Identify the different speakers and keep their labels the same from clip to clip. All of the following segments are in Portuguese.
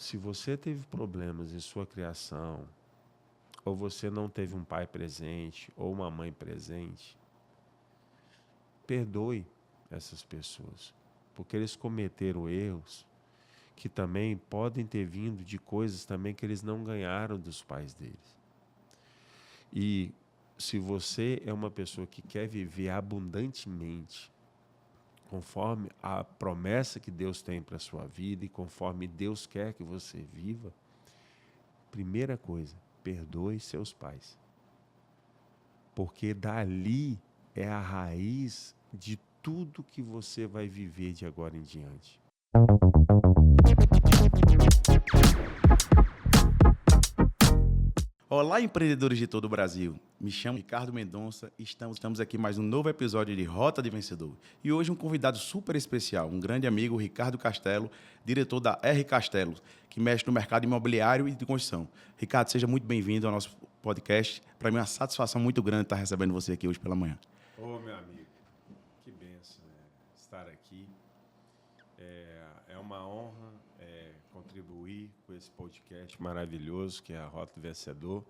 Speaker 1: se você teve problemas em sua criação, ou você não teve um pai presente, ou uma mãe presente, perdoe essas pessoas, porque eles cometeram erros que também podem ter vindo de coisas também que eles não ganharam dos pais deles. E se você é uma pessoa que quer viver abundantemente, conforme a promessa que Deus tem para a sua vida e conforme Deus quer que você viva, primeira coisa, perdoe seus pais. Porque dali é a raiz de tudo que você vai viver de agora em diante.
Speaker 2: Olá, empreendedores de todo o Brasil. Me chamo Ricardo Mendonça e estamos aqui mais um novo episódio de Rota de Vencedor. E hoje um convidado super especial, um grande amigo, Ricardo Castelo, diretor da R Castelo, que mexe no mercado imobiliário e de construção. Ricardo, seja muito bem-vindo ao nosso podcast. Para mim é uma satisfação muito grande estar recebendo você aqui hoje pela manhã.
Speaker 1: Ô, meu amigo, que bênção estar aqui. É uma honra contribuir com esse podcast maravilhoso que é a Rota do Vencedor,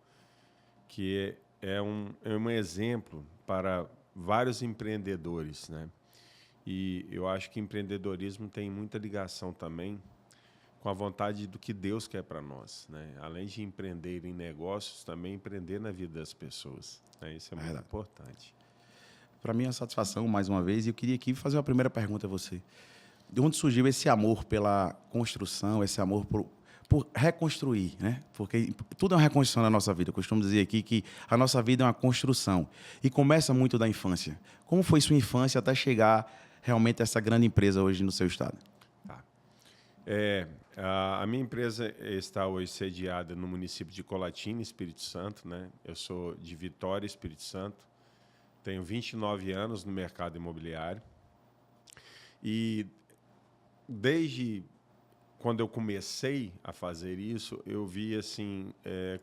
Speaker 1: que é um exemplo para vários empreendedores, né? E eu acho que empreendedorismo tem muita ligação também com a vontade do que Deus quer para nós, né? Além de empreender em negócios, também empreender na vida das pessoas, né? Isso é muito importante.
Speaker 2: Para mim é uma satisfação, mais uma vez, e eu queria aqui fazer uma primeira pergunta a você. De onde surgiu esse amor pela construção, esse amor por reconstruir, né? Porque tudo é uma reconstrução na nossa vida. Eu costumo dizer aqui que a nossa vida é uma construção e começa muito da infância. Como foi sua infância até chegar realmente a essa grande empresa hoje no seu estado?
Speaker 1: Tá. A minha empresa está hoje sediada no município de Colatina, Espírito Santo, né? Eu sou de Vitória, Espírito Santo. Tenho 29 anos no mercado imobiliário. E desde quando eu comecei a fazer isso, eu vi assim,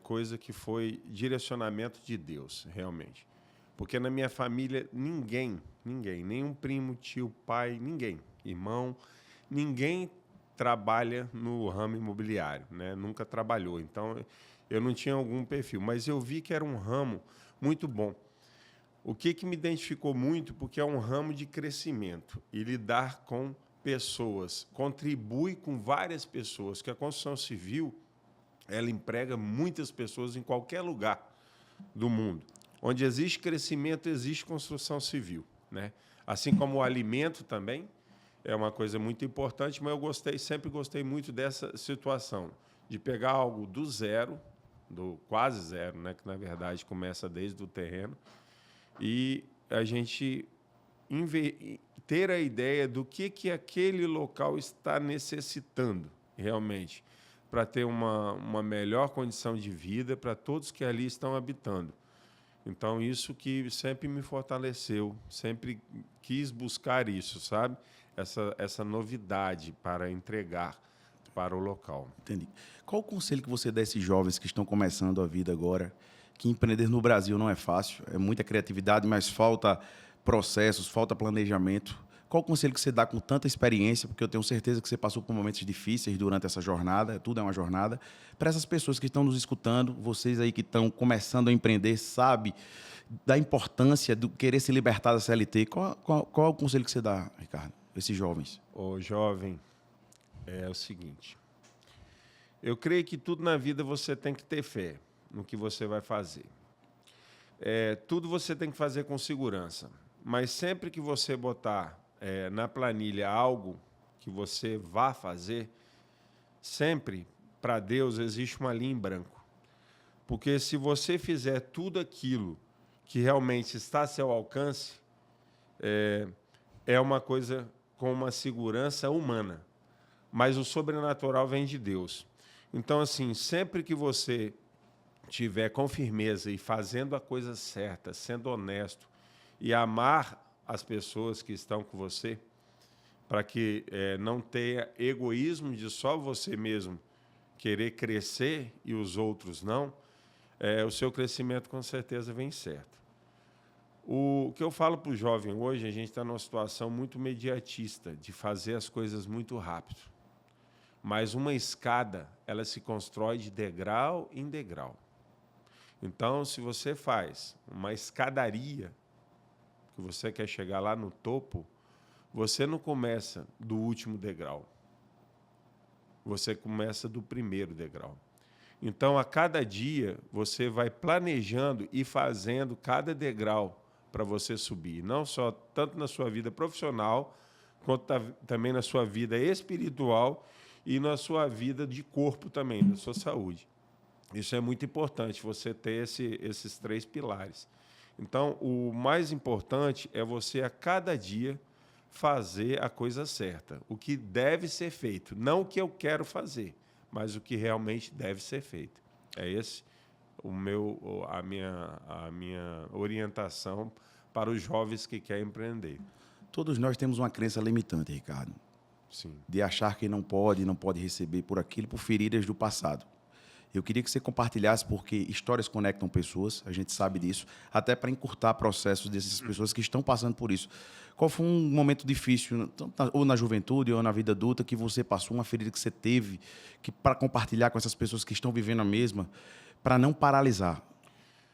Speaker 1: coisa que foi direcionamento de Deus, realmente. Porque na minha família, ninguém, nenhum primo, tio, pai, ninguém, irmão, ninguém trabalha no ramo imobiliário, né? Nunca trabalhou. Então, eu não tinha algum perfil, mas eu vi que era um ramo muito bom. O que me identificou muito, porque é um ramo de crescimento e lidar com pessoas, contribui com várias pessoas, que a construção civil, ela emprega muitas pessoas em qualquer lugar do mundo. Onde existe crescimento, existe construção civil, né? Assim como o alimento também é uma coisa muito importante, mas eu sempre gostei muito dessa situação, de pegar algo do zero, do quase zero, né? Que na verdade começa desde o terreno, e a gente ter a ideia do que aquele local está necessitando realmente para ter uma melhor condição de vida para todos que ali estão habitando. Então, isso que sempre me fortaleceu, sempre quis buscar isso, sabe? Essa novidade para entregar para o local.
Speaker 2: Entendi. Qual o conselho que você dá a esses jovens que estão começando a vida agora, que empreender no Brasil não é fácil, é muita criatividade, mas falta processos, falta planejamento. Qual o conselho que você dá com tanta experiência, porque eu tenho certeza que você passou por momentos difíceis durante essa jornada, tudo é uma jornada, para essas pessoas que estão nos escutando, vocês aí que estão começando a empreender, sabe da importância do querer se libertar da CLT. Qual é o conselho que você dá, Ricardo, a esses jovens?
Speaker 1: Ô, jovem, é o seguinte, eu creio que tudo na vida você tem que ter fé no que você vai fazer. Tudo você tem que fazer com segurança, mas sempre que você botar na planilha algo que você vá fazer, sempre para Deus existe uma linha em branco. Porque se você fizer tudo aquilo que realmente está a seu alcance, é uma coisa com uma segurança humana, mas o sobrenatural vem de Deus. Então, assim, sempre que você tiver com firmeza e fazendo a coisa certa, sendo honesto e amar as pessoas que estão com você, para que não tenha egoísmo de só você mesmo querer crescer e os outros não, o seu crescimento com certeza vem certo. O que eu falo para o jovem hoje, a gente está numa situação muito mediatista, de fazer as coisas muito rápido. Mas uma escada, ela se constrói de degrau em degrau. Então, se você faz uma escadaria, que você quer chegar lá no topo, você não começa do último degrau. Você começa do primeiro degrau. Então, a cada dia, você vai planejando e fazendo cada degrau para você subir. Não só tanto na sua vida profissional, quanto também na sua vida espiritual e na sua vida de corpo também, da sua saúde. Isso é muito importante, você ter esses 3 pilares. Então, o mais importante é você, a cada dia, fazer a coisa certa. O que deve ser feito. Não o que eu quero fazer, mas o que realmente deve ser feito. É esse a minha orientação para os jovens que querem empreender.
Speaker 2: Todos nós temos uma crença limitante, Ricardo.
Speaker 1: Sim.
Speaker 2: De achar que não pode receber por aquilo, por feridas do passado. Eu queria que você compartilhasse, porque histórias conectam pessoas, a gente sabe disso, até para encurtar processos dessas pessoas que estão passando por isso. Qual foi um momento difícil, ou na juventude ou na vida adulta, que você passou, uma ferida que você teve, que para compartilhar com essas pessoas que estão vivendo a mesma, para não paralisar?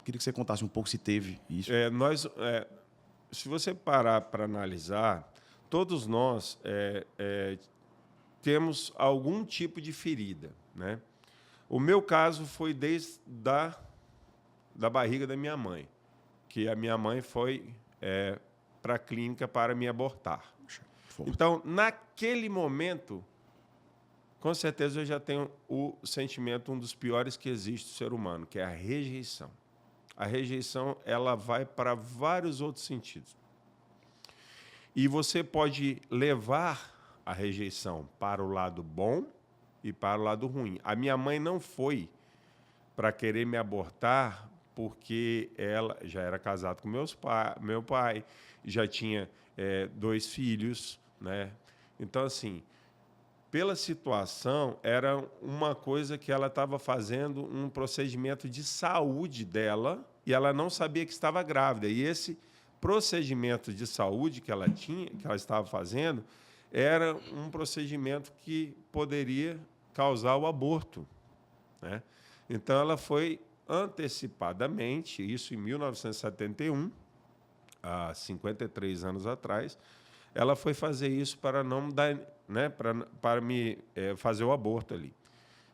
Speaker 2: Queria que você contasse um pouco se teve isso.
Speaker 1: Se você parar para analisar, todos nós temos algum tipo de ferida, né? O meu caso foi desde da barriga da minha mãe, que a minha mãe foi para a clínica para me abortar.
Speaker 2: Forte.
Speaker 1: Então, naquele momento, com certeza eu já tenho o sentimento, um dos piores que existe no ser humano, que é a rejeição. A rejeição, ela vai para vários outros sentidos. E você pode levar a rejeição para o lado bom e para o lado ruim. A minha mãe não foi para querer me abortar porque ela já era casada com meu pai, já tinha 2 filhos, né? Então, assim, pela situação, era uma coisa que ela estava fazendo um procedimento de saúde dela e ela não sabia que estava grávida. E esse procedimento de saúde que ela estava fazendo, era um procedimento que poderia causar o aborto, né? Então, ela foi antecipadamente, isso em 1971, há 53 anos atrás, ela foi fazer isso para não dar, né, para me fazer o aborto ali.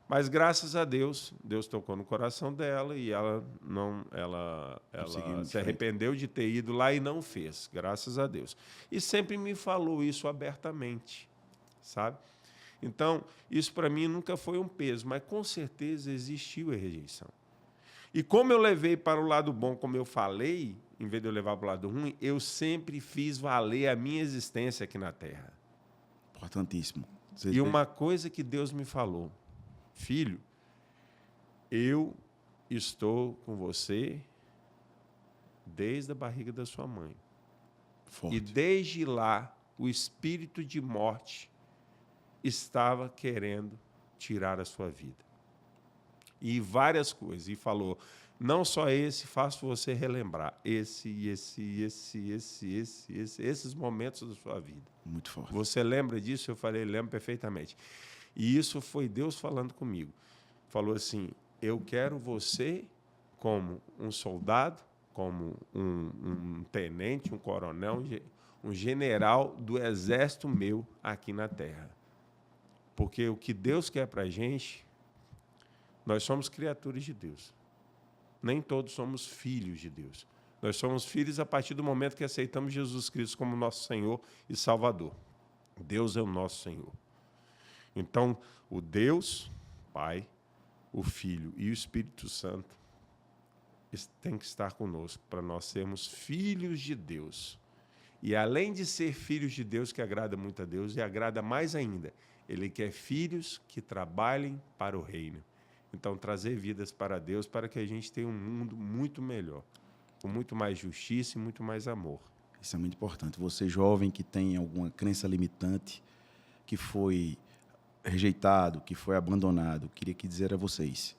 Speaker 1: Mas graças a Deus, Deus tocou no coração dela e ela se arrependeu de ter ido lá e não fez, graças a Deus. E sempre me falou isso abertamente, sabe? Então, isso para mim nunca foi um peso, mas com certeza existiu a rejeição. E como eu levei para o lado bom, como eu falei, em vez de eu levar para o lado ruim, eu sempre fiz valer a minha existência aqui na Terra.
Speaker 2: Importantíssimo.
Speaker 1: E uma coisa que Deus me falou: filho, eu estou com você desde a barriga da sua mãe.
Speaker 2: Forte.
Speaker 1: E desde lá, o espírito de morte estava querendo tirar a sua vida. E várias coisas. E falou, não só esse, faço você relembrar. Esses momentos da sua vida.
Speaker 2: Muito forte.
Speaker 1: Você lembra disso? Eu falei, lembro perfeitamente. E isso foi Deus falando comigo. Falou assim, eu quero você como um soldado, como um tenente, um coronel, um general do exército meu aqui na Terra. Porque o que Deus quer para a gente, nós somos criaturas de Deus. Nem todos somos filhos de Deus. Nós somos filhos a partir do momento que aceitamos Jesus Cristo como nosso Senhor e Salvador. Deus é o nosso Senhor. Então, o Deus, Pai, o Filho e o Espírito Santo tem que estar conosco para nós sermos filhos de Deus. E além de ser filhos de Deus, que agrada muito a Deus, e agrada mais ainda, Ele quer filhos que trabalhem para o reino. Então, trazer vidas para Deus para que a gente tenha um mundo muito melhor, com muito mais justiça e muito mais amor.
Speaker 2: Isso é muito importante. Você, jovem, que tem alguma crença limitante, que foi rejeitado, que foi abandonado, queria dizer a vocês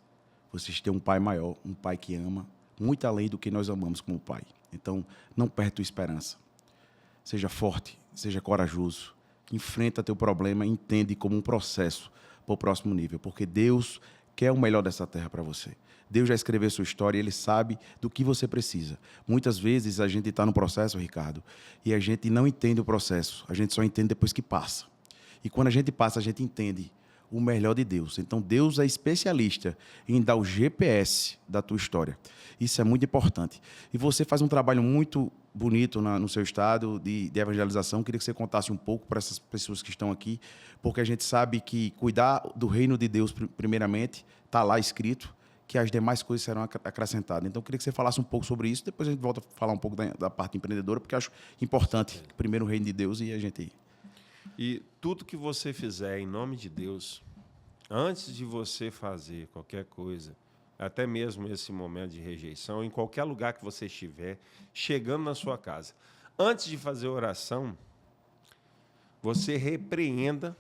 Speaker 2: têm um pai maior, um pai que ama, muito além do que nós amamos como pai. Então, não perca a esperança. Seja forte, seja corajoso, enfrenta teu problema e entende como um processo para o próximo nível, porque Deus quer o melhor dessa terra para você. Deus já escreveu sua história e Ele sabe do que você precisa. Muitas vezes a gente está no processo, Ricardo, e a gente não entende o processo. A gente só entende depois que passa. E quando a gente passa, a gente entende o melhor de Deus. Então, Deus é especialista em dar o GPS da tua história. Isso é muito importante. E você faz um trabalho muito bonito no seu estado de evangelização. Queria que você contasse um pouco para essas pessoas que estão aqui, porque a gente sabe que cuidar do reino de Deus, primeiramente, está lá escrito, que as demais coisas serão acrescentadas. Então, eu queria que você falasse um pouco sobre isso. Depois a gente volta a falar um pouco da parte empreendedora, porque eu acho importante, primeiro o reino de Deus e a gente...
Speaker 1: E tudo que você fizer em nome de Deus, antes de você fazer qualquer coisa, até mesmo esse momento de rejeição, em qualquer lugar que você estiver, chegando na sua casa, antes de fazer oração, você repreenda,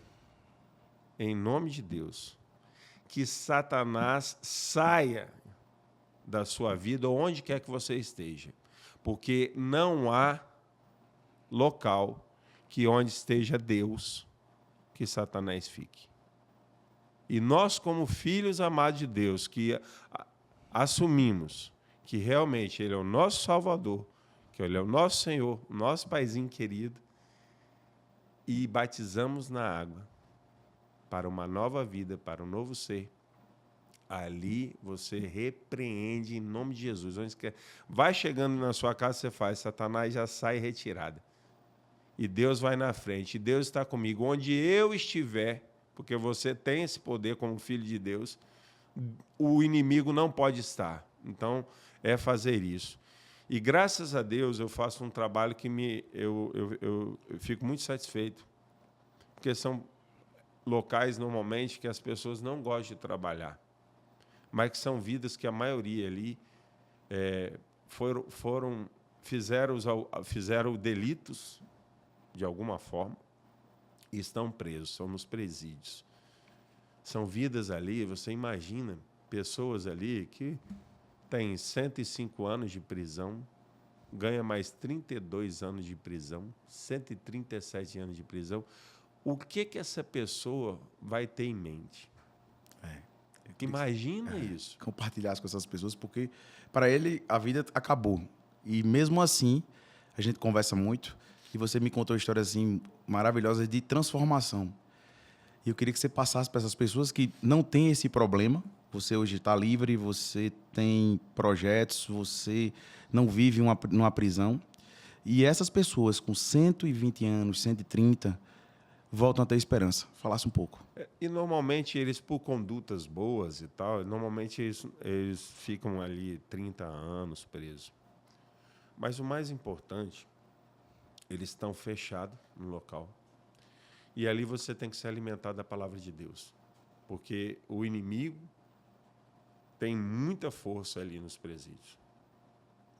Speaker 1: em nome de Deus, que Satanás saia da sua vida, onde quer que você esteja, porque não há local que onde esteja Deus, que Satanás fique. E nós, como filhos amados de Deus, que assumimos que realmente Ele é o nosso Salvador, que Ele é o nosso Senhor, o nosso Paizinho querido, e batizamos na água para uma nova vida, para um novo ser, ali você repreende em nome de Jesus. Onde quer, vai chegando na sua casa, você faz, Satanás já sai retirada. E Deus vai na frente, e Deus está comigo. Onde eu estiver, porque você tem esse poder como filho de Deus, o inimigo não pode estar. Então, é fazer isso. E graças a Deus eu faço um trabalho que eu fico muito satisfeito, porque são locais, normalmente, que as pessoas não gostam de trabalhar, mas que são vidas que a maioria ali fizeram delitos, de alguma forma, e estão presos, são nos presídios. São vidas ali, você imagina, pessoas ali que têm 105 anos de prisão, ganha mais 32 anos de prisão, 137 anos de prisão. O que essa pessoa vai ter em mente? Imagina isso.
Speaker 2: Compartilhar com essas pessoas, porque para ele a vida acabou. E mesmo assim, a gente conversa muito, e você me contou histórias assim, maravilhosas de transformação. E eu queria que você passasse para essas pessoas que não têm esse problema. Você hoje está livre, você tem projetos, você não vive numa prisão. E essas pessoas com 120 anos, 130, voltam a ter esperança. Falasse um pouco.
Speaker 1: E normalmente eles, por condutas boas e tal, normalmente eles ficam ali 30 anos presos. Mas o mais importante, eles estão fechados no local. E ali você tem que se alimentar da palavra de Deus. Porque o inimigo tem muita força ali nos presídios.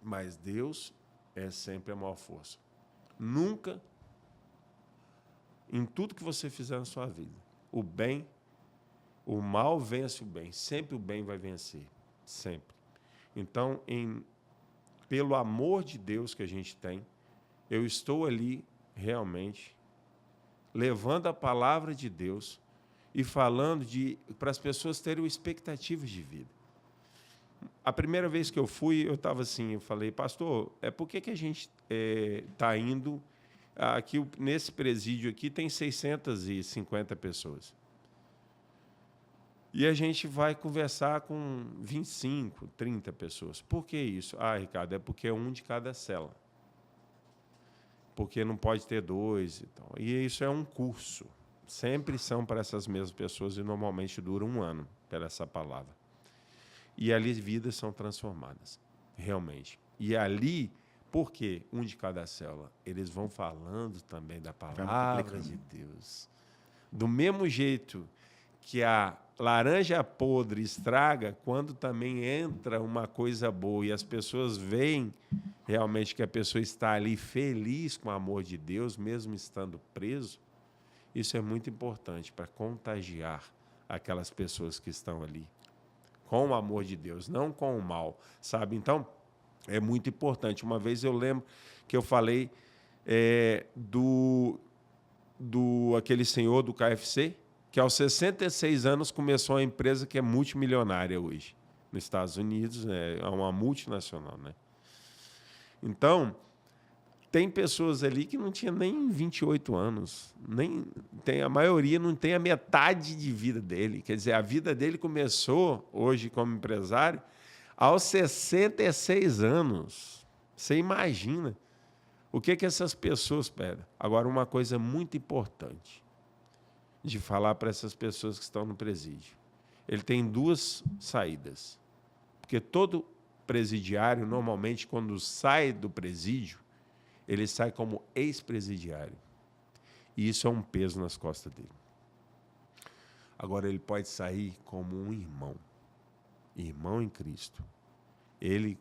Speaker 1: Mas Deus é sempre a maior força. Nunca, em tudo que você fizer na sua vida, o mal vence o bem. Sempre o bem vai vencer. Sempre. Então, pelo amor de Deus que a gente tem, eu estou ali realmente levando a palavra de Deus e falando para as pessoas terem expectativas de vida. A primeira vez que eu fui, eu estava assim, eu falei, pastor, por que a gente está indo aqui, nesse presídio aqui tem 650 pessoas. E a gente vai conversar com 25, 30 pessoas. Por que isso? Ricardo, é porque é um de cada cela. Porque não pode ter dois e tal. E isso é um curso. Sempre são para essas mesmas pessoas e normalmente dura 1 ano, pela essa palavra. E ali vidas são transformadas, realmente. E ali, por quê? Um de cada célula. Eles vão falando também da palavra de Deus. Do mesmo jeito que a laranja podre estraga, quando também entra uma coisa boa e as pessoas veem realmente que a pessoa está ali feliz com o amor de Deus, mesmo estando preso, isso é muito importante para contagiar aquelas pessoas que estão ali com o amor de Deus, não com o mal, sabe? Então, é muito importante. Uma vez eu lembro que eu falei do aquele senhor do KFC, que aos 66 anos começou uma empresa que é multimilionária hoje. Nos Estados Unidos, é uma multinacional, né? Então, tem pessoas ali que não tinham nem 28 anos. A maioria não tem a metade de vida dele. Quer dizer, a vida dele começou, hoje, como empresário, aos 66 anos. Você imagina o que essas pessoas pedem. Agora, uma coisa muito importante de falar para essas pessoas que estão no presídio. Ele tem duas saídas. Porque todo presidiário, normalmente, quando sai do presídio, ele sai como ex-presidiário. E isso é um peso nas costas dele. Agora, ele pode sair como um irmão. Irmão em Cristo. Ele,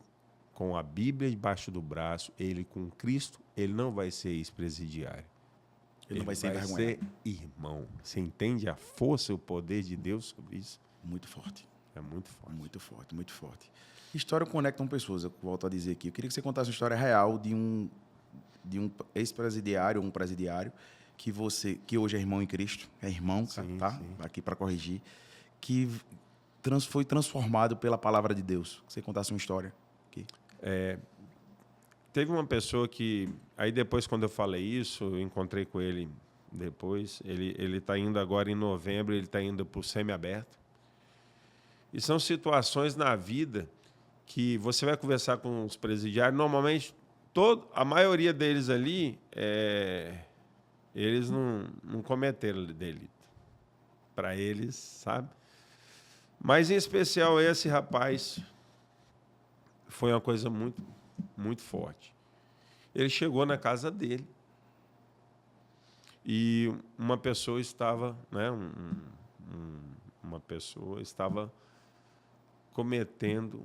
Speaker 1: com a Bíblia debaixo do braço, ele com Cristo, ele não vai ser ex-presidiário.
Speaker 2: Ele não vai ser
Speaker 1: ser
Speaker 2: envergonhado.
Speaker 1: irmão. Você entende a força e o poder de Deus sobre isso?
Speaker 2: Muito forte.
Speaker 1: É muito forte.
Speaker 2: Muito forte, muito forte. História conectam pessoas, eu volto a dizer aqui. Eu queria que você contasse uma história real de um ex-presidiário, um presidiário, que hoje é irmão em Cristo, é irmão,
Speaker 1: Sim,
Speaker 2: tá?
Speaker 1: sim.
Speaker 2: Aqui para corrigir, que foi transformado pela palavra de Deus. Que você contasse uma história aqui.
Speaker 1: Teve uma pessoa que... Aí depois, quando eu falei isso, eu encontrei com ele depois. Ele está indo agora em novembro, ele está indo para o semiaberto. E são situações na vida que você vai conversar com os presidiários, normalmente, a maioria deles ali, eles não cometeram delito. Para eles, sabe? Mas, em especial, esse rapaz foi uma coisa muito, muito forte. Ele chegou na casa dele e uma pessoa estava, né, uma pessoa estava cometendo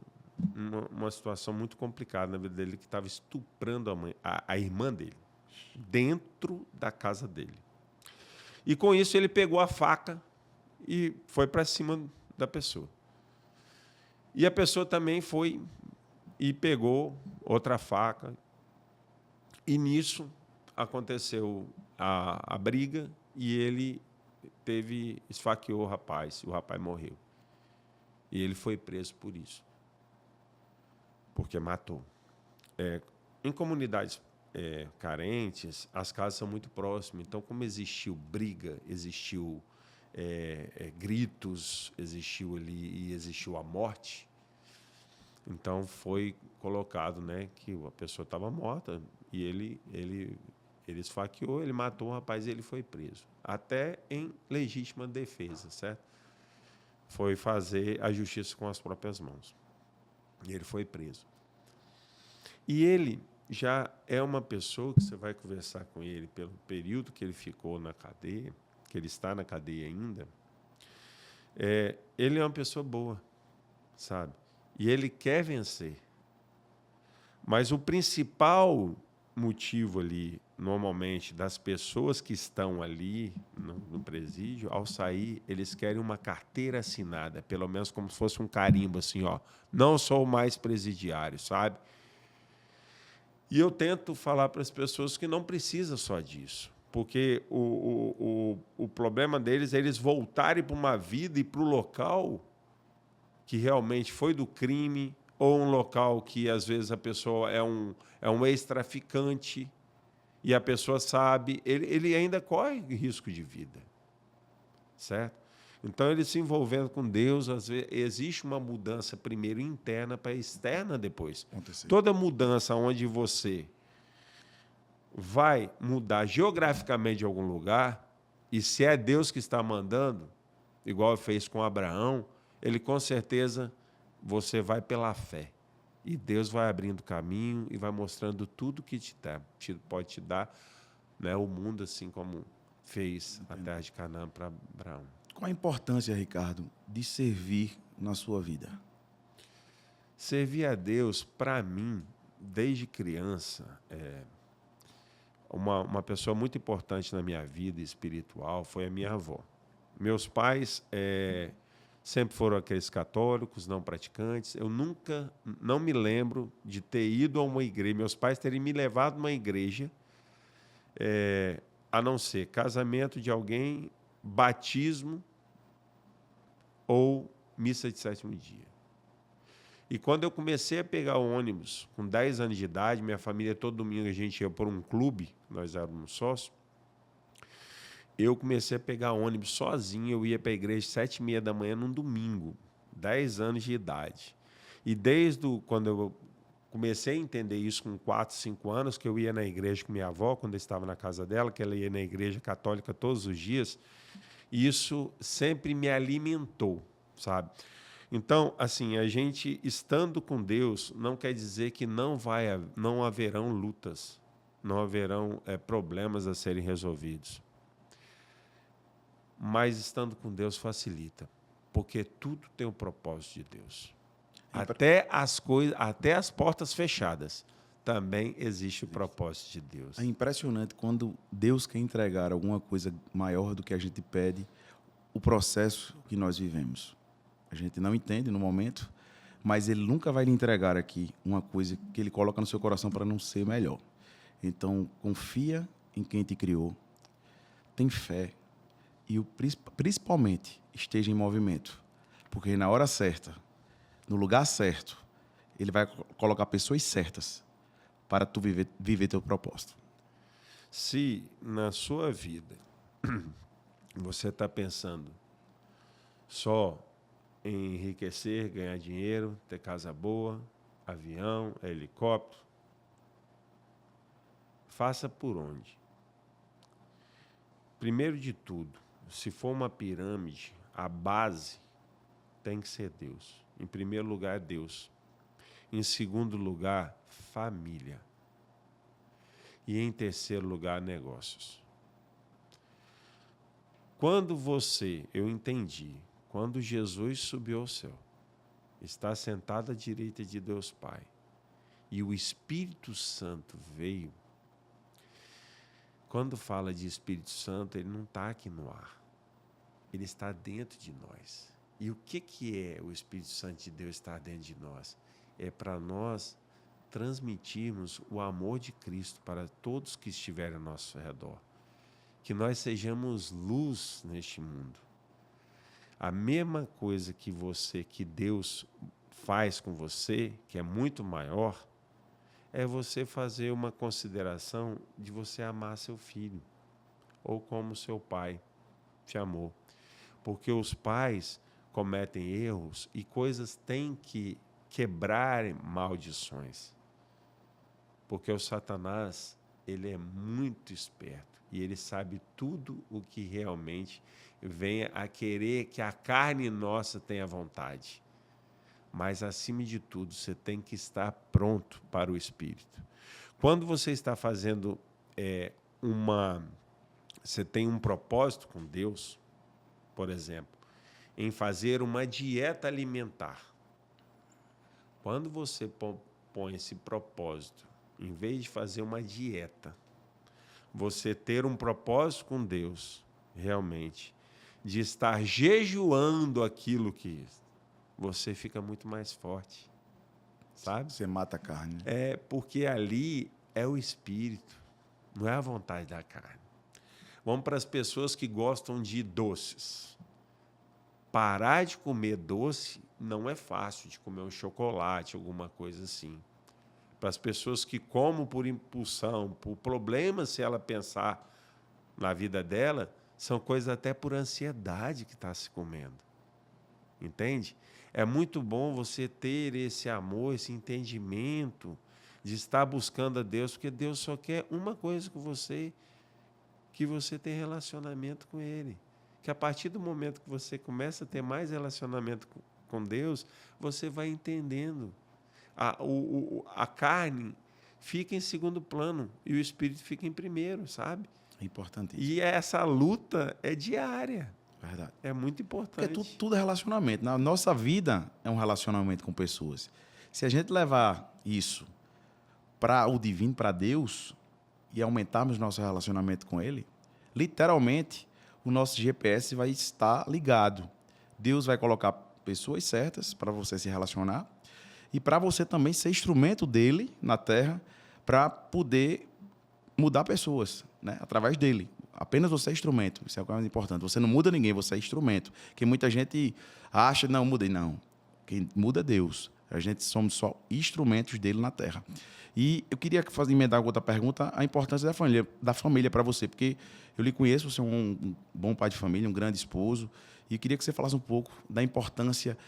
Speaker 1: uma situação muito complicada na vida dele, que estava estuprando a irmã dele, dentro da casa dele. E, com isso, ele pegou a faca e foi para cima da pessoa. E a pessoa também foi e pegou outra faca. E, nisso, aconteceu a briga e ele esfaqueou o rapaz, e o rapaz morreu. E ele foi preso por isso. Porque matou. Em comunidades carentes, as casas são muito próximas. Então, como existiu briga, existiu gritos, existiu ali e existiu a morte, então foi colocado, né, que a pessoa estava morta e ele esfaqueou, ele matou o rapaz e ele foi preso. Até em legítima defesa, certo? Foi fazer a justiça com as próprias mãos. E ele foi preso. E ele já é uma pessoa que você vai conversar com ele pelo período que ele ficou na cadeia, que ele está na cadeia ainda. Ele é uma pessoa boa, sabe? E ele quer vencer. Mas o principal motivo ali, normalmente, das pessoas que estão ali no presídio, ao sair, eles querem uma carteira assinada, pelo menos como se fosse um carimbo, assim, ó, não sou mais presidiário, sabe? E eu tento falar para as pessoas que não precisa só disso, porque o problema deles é eles voltarem para uma vida e para o local que realmente foi do crime, ou um local que, às vezes, a pessoa é um ex-traficante e a pessoa sabe, ele ainda corre risco de vida, certo? Então, ele se envolvendo com Deus, às vezes, existe uma mudança primeiro interna para externa depois. Toda mudança onde você vai mudar geograficamente de algum lugar, e se é Deus que está mandando, igual fez com Abraão, ele com certeza você vai pela fé. E Deus vai abrindo caminho e vai mostrando tudo que pode te dar, né, o mundo, assim como fez a terra de Canaã para Abraão.
Speaker 2: Qual a importância, Ricardo, de servir na sua vida?
Speaker 1: Servir a Deus, para mim, desde criança, uma pessoa muito importante na minha vida espiritual foi a minha avó. Meus pais sempre foram aqueles católicos, não praticantes. Eu não me lembro de ter ido a uma igreja, meus pais terem me levado a uma igreja, a não ser casamento de alguém batismo ou missa de sétimo dia. E quando eu comecei a pegar o ônibus, com 10 anos de idade, minha família, todo domingo a gente ia por um clube, nós éramos sócios, eu comecei a pegar ônibus sozinho, eu ia para a igreja às 7h30 da manhã num domingo, 10 anos de idade. E quando eu comecei a entender isso com 4, 5 anos, que eu ia na igreja com minha avó, quando eu estava na casa dela, que ela ia na igreja católica todos os dias, isso sempre me alimentou, sabe? Então, assim, a gente estando com Deus não quer dizer que não haverão lutas, não haverão problemas a serem resolvidos. Mas estando com Deus facilita, porque tudo tem o propósito de Deus. Até as portas fechadas também existe o propósito de Deus.
Speaker 2: É impressionante quando Deus quer entregar alguma coisa maior do que a gente pede, o processo que nós vivemos. A gente não entende no momento, mas Ele nunca vai lhe entregar aqui uma coisa que Ele coloca no seu coração para não ser melhor. Então, confia em quem te criou, tem fé e principalmente esteja em movimento, porque na hora certa, no lugar certo, Ele vai colocar pessoas certas para tu viver teu propósito.
Speaker 1: Se na sua vida você está pensando só em enriquecer, ganhar dinheiro, ter casa boa, avião, helicóptero, faça por onde? Primeiro de tudo, se for uma pirâmide, a base tem que ser Deus. Em primeiro lugar, Deus. Em segundo lugar, família. E em terceiro lugar, negócios. Eu entendi, quando Jesus subiu ao céu, está sentado à direita de Deus Pai, e o Espírito Santo veio. Quando fala de Espírito Santo, ele não está aqui no ar. Ele está dentro de nós. E o que é o Espírito Santo de Deus estar dentro de nós? É para nós transmitirmos o amor de Cristo para todos que estiverem ao nosso redor. Que nós sejamos luz neste mundo. A mesma coisa que Deus faz com você, que é muito maior, é você fazer uma consideração de você amar seu filho, ou como seu pai te amou. Porque os pais cometem erros e coisas têm que quebrar maldições. Porque o Satanás, ele é muito esperto e ele sabe tudo o que realmente venha a querer que a carne nossa tenha vontade. Mas, acima de tudo, você tem que estar pronto para o Espírito. Quando você está fazendo você tem um propósito com Deus, por exemplo, em fazer uma dieta alimentar. Quando você põe esse propósito, em vez de fazer uma dieta, você ter um propósito com Deus, realmente, de estar jejuando aquilo que você fica muito mais forte, sabe?
Speaker 2: Você mata a carne.
Speaker 1: É porque ali é o Espírito, não é a vontade da carne. Vamos para as pessoas que gostam de doces. Parar de comer doce não é fácil, de comer um chocolate, alguma coisa assim. Para as pessoas que comem por impulsão, por problemas, se ela pensar na vida dela, são coisas até por ansiedade que está se comendo. Entende? É muito bom você ter esse amor, esse entendimento de estar buscando a Deus, porque Deus só quer uma coisa com você, que você tenha relacionamento com Ele. Que a partir do momento que você começa a ter mais relacionamento com Deus, você vai entendendo. A carne fica em segundo plano e o Espírito fica em primeiro, sabe?
Speaker 2: É importante isso.
Speaker 1: E essa luta é diária.
Speaker 2: Verdade.
Speaker 1: É muito importante.
Speaker 2: Porque tudo é relacionamento. Na nossa vida é um relacionamento com pessoas. Se a gente levar isso para o divino, para Deus, e aumentarmos nosso relacionamento com Ele, literalmente, o nosso GPS vai estar ligado. Deus vai colocar pessoas certas para você se relacionar e para você também ser instrumento dele na Terra para poder mudar pessoas, né? Através dele. Apenas você é instrumento. Isso é o mais importante. Você não muda ninguém, você é instrumento. Porque muita gente acha, não, mudei. Não. Quem muda é Deus. A gente somos só instrumentos dele na Terra. E eu queria emendar outra pergunta, a importância da família para você, porque eu lhe conheço, você é um bom pai de família, um grande esposo, e eu queria que você falasse um pouco da importância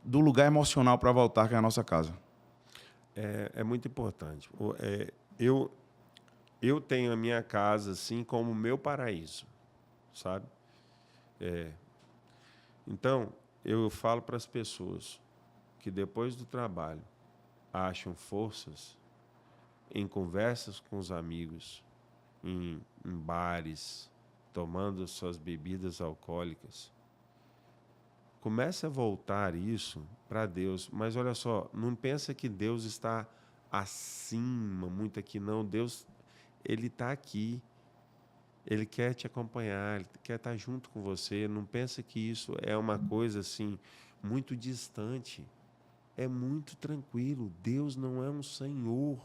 Speaker 2: do lugar emocional para voltar, que é a nossa casa.
Speaker 1: É muito importante. Eu tenho a minha casa assim como o meu paraíso, sabe? Então, eu falo para as pessoas que depois do trabalho acham forças em conversas com os amigos, em bares, tomando suas bebidas alcoólicas. Comece a voltar isso para Deus. Mas olha só, não pensa que Deus está acima, muito aqui, não. Deus, Ele está aqui. Ele quer te acompanhar, Ele quer estar junto com você. Não pensa que isso é uma coisa assim, muito distante. É muito tranquilo. Deus não é um senhor,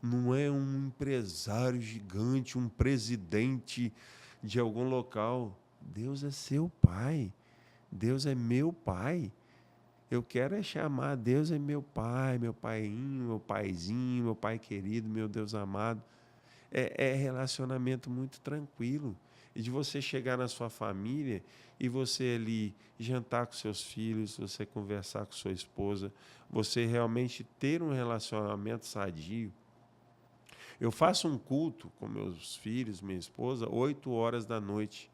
Speaker 1: não é um empresário gigante, um presidente de algum local. Deus é seu pai. Deus é meu pai. Eu quero é chamar Deus é meu pai, meu paiinho, meu paizinho, meu pai querido, meu Deus amado. É relacionamento muito tranquilo. E de você chegar na sua família e você ali jantar com seus filhos, você conversar com sua esposa, você realmente ter um relacionamento sadio. Eu faço um culto com meus filhos, minha esposa, 8 horas da noite.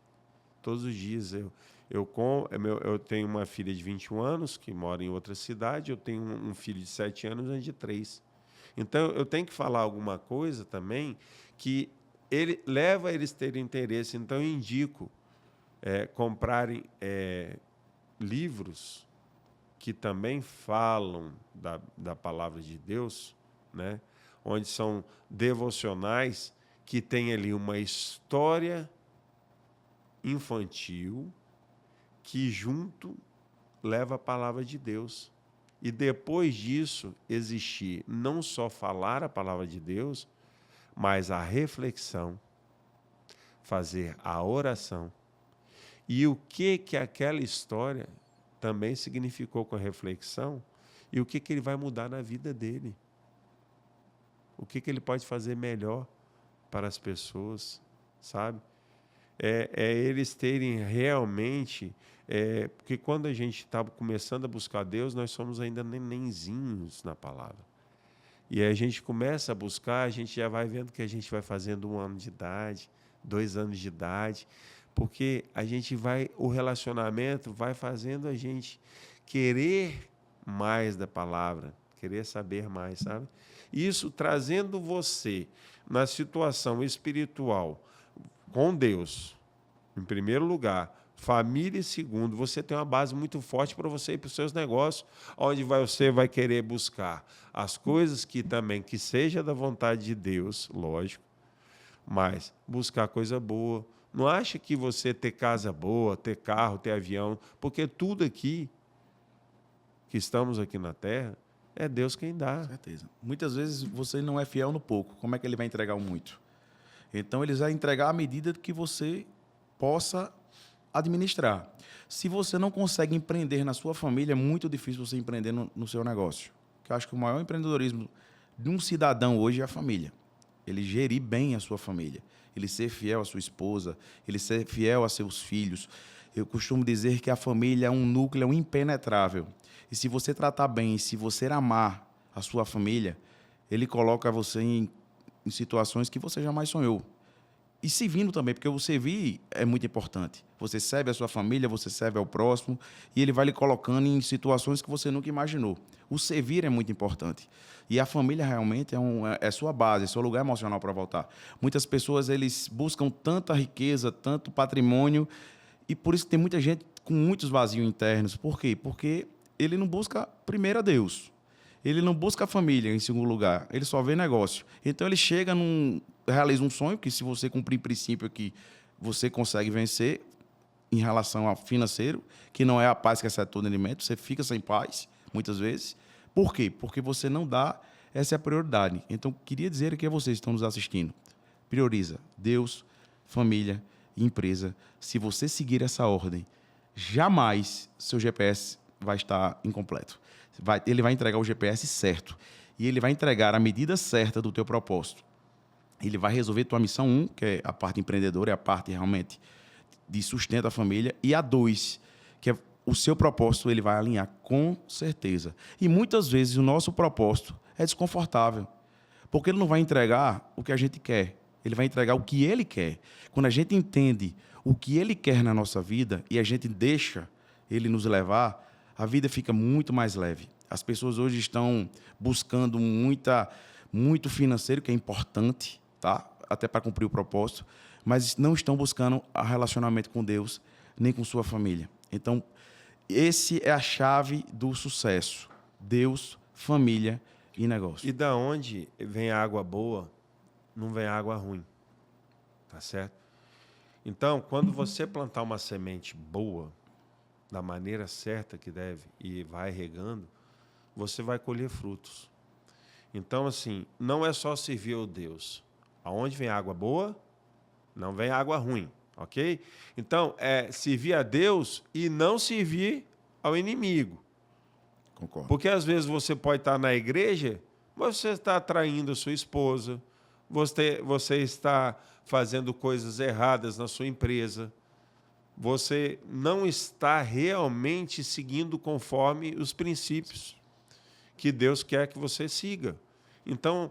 Speaker 1: Todos os dias. Eu tenho uma filha de 21 anos que mora em outra cidade, eu tenho um filho de 7 anos e um de 3. Então, eu tenho que falar alguma coisa também que ele leva a eles terem interesse. Então, eu indico comprarem livros que também falam da palavra de Deus, né? Onde são devocionais que tem ali uma história infantil que junto leva a palavra de Deus. E depois disso existir não só falar a palavra de Deus, mas a reflexão, fazer a oração. E o que aquela história também significou com a reflexão e o que ele vai mudar na vida dele. O que ele pode fazer melhor para as pessoas, sabe? Eles terem realmente... porque quando a gente está começando a buscar Deus, nós somos ainda nenenzinhos na palavra. E a gente começa a buscar, a gente já vai vendo que a gente vai fazendo 1 ano de idade, 2 anos de idade, porque o relacionamento vai fazendo a gente querer mais da palavra, querer saber mais, sabe? Isso trazendo você na situação espiritual com Deus, em primeiro lugar, família em segundo, você tem uma base muito forte para você ir para os seus negócios, onde você vai querer buscar as coisas que seja da vontade de Deus, lógico, mas buscar coisa boa. Não acha que você ter casa boa, ter carro, ter avião, porque tudo aqui, que estamos aqui na Terra, é Deus quem dá.
Speaker 2: Com certeza. Muitas vezes você não é fiel no pouco. Como é que ele vai entregar o muito? Então, ele vai entregar à medida que você possa administrar. Se você não consegue empreender na sua família, é muito difícil você empreender no seu negócio. Porque eu acho que o maior empreendedorismo de um cidadão hoje é a família. Ele gerir bem a sua família. Ele ser fiel à sua esposa, ele ser fiel a seus filhos. Eu costumo dizer que a família é um núcleo impenetrável. E se você tratar bem, se você amar a sua família, ele coloca você em situações que você jamais sonhou. E servindo também, porque o servir é muito importante. Você serve a sua família, você serve ao próximo, e ele vai lhe colocando em situações que você nunca imaginou. O servir é muito importante. E a família realmente é sua base, é seu lugar emocional para voltar. Muitas pessoas eles buscam tanta riqueza, tanto patrimônio, e por isso que tem muita gente com muitos vazios internos. Por quê? Porque ele não busca primeiro a Deus. Ele não busca a família em segundo lugar. Ele só vê negócio. Então, ele chega realiza um sonho, que se você cumprir princípio que você consegue vencer em relação ao financeiro, que não é a paz que excede todo alimento, você fica sem paz, muitas vezes. Por quê? Porque você não dá, essa é a prioridade. Então, queria dizer aqui a vocês que estão nos assistindo, prioriza Deus, família e empresa. Se você seguir essa ordem, jamais seu GPS vai estar incompleto. Ele vai entregar o GPS certo. E ele vai entregar a medida certa do teu propósito. Ele vai resolver tua missão 1, que é a parte empreendedora, é a parte realmente de sustento à família. E a 2, que é o seu propósito, ele vai alinhar com certeza. E muitas vezes o nosso propósito é desconfortável. Porque ele não vai entregar o que a gente quer. Ele vai entregar o que ele quer. Quando a gente entende o que ele quer na nossa vida e a gente deixa ele nos levar, a vida fica muito mais leve. As pessoas hoje estão buscando muito financeiro, que é importante, tá? Até para cumprir o propósito, mas não estão buscando relacionamento com Deus, nem com sua família. Então, esse é a chave do sucesso. Deus, família e negócio.
Speaker 1: E da onde vem a água boa, não vem água ruim. Tá certo? Então, quando você plantar uma semente boa, da maneira certa que deve, e vai regando, você vai colher frutos. Então, assim, não é só servir ao Deus. Aonde vem água boa, não vem água ruim, ok? Então, é servir a Deus e não servir ao inimigo.
Speaker 2: Concordo.
Speaker 1: Porque, às vezes, você pode estar na igreja, mas você está traindo a sua esposa, você está fazendo coisas erradas na sua empresa, você não está realmente seguindo conforme os princípios que Deus quer que você siga. Então,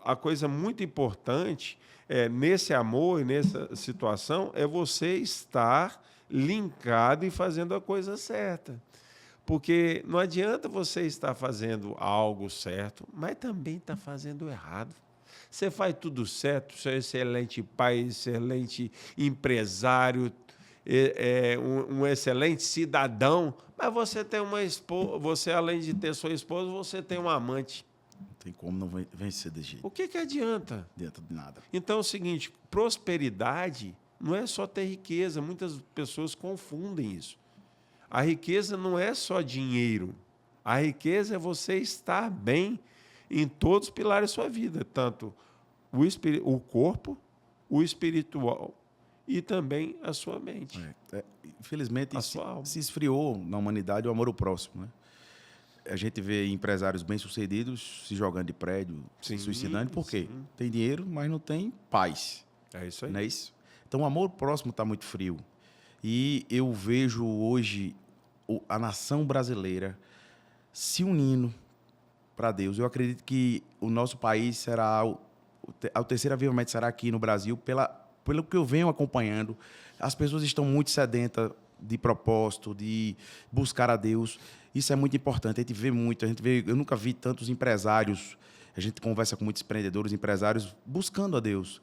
Speaker 1: a coisa muito importante nesse amor e nessa situação é você estar linkado e fazendo a coisa certa. Porque não adianta você estar fazendo algo certo, mas também está fazendo errado. Você faz tudo certo, você é excelente pai, excelente empresário, um excelente cidadão, mas você tem uma esposa, você, além de ter sua esposa, você tem um amante.
Speaker 2: Não tem como não vencer desse jeito.
Speaker 1: O que adianta?
Speaker 2: Dentro de nada.
Speaker 1: Então é o seguinte, prosperidade não é só ter riqueza, muitas pessoas confundem isso. A riqueza não é só dinheiro. A riqueza é você estar bem em todos os pilares da sua vida, tanto o corpo, o espiritual e também a sua mente.
Speaker 2: Infelizmente,
Speaker 1: sua alma.
Speaker 2: se esfriou na humanidade o amor ao próximo, né? A gente vê empresários bem-sucedidos se jogando de prédio, se suicidando. Por quê?
Speaker 1: Sim.
Speaker 2: Tem dinheiro, mas não tem paz.
Speaker 1: É isso aí.
Speaker 2: Não é isso? Então, o amor ao próximo está muito frio. E eu vejo hoje a nação brasileira se unindo para Deus. Eu acredito que o nosso país será... O terceiro avivamento será aqui no Brasil, pelo que eu venho acompanhando. As pessoas estão muito sedentas de propósito, de buscar a Deus. Isso é muito importante. A gente vê muito. Eu nunca vi tantos empresários. A gente conversa com muitos empresários buscando a Deus.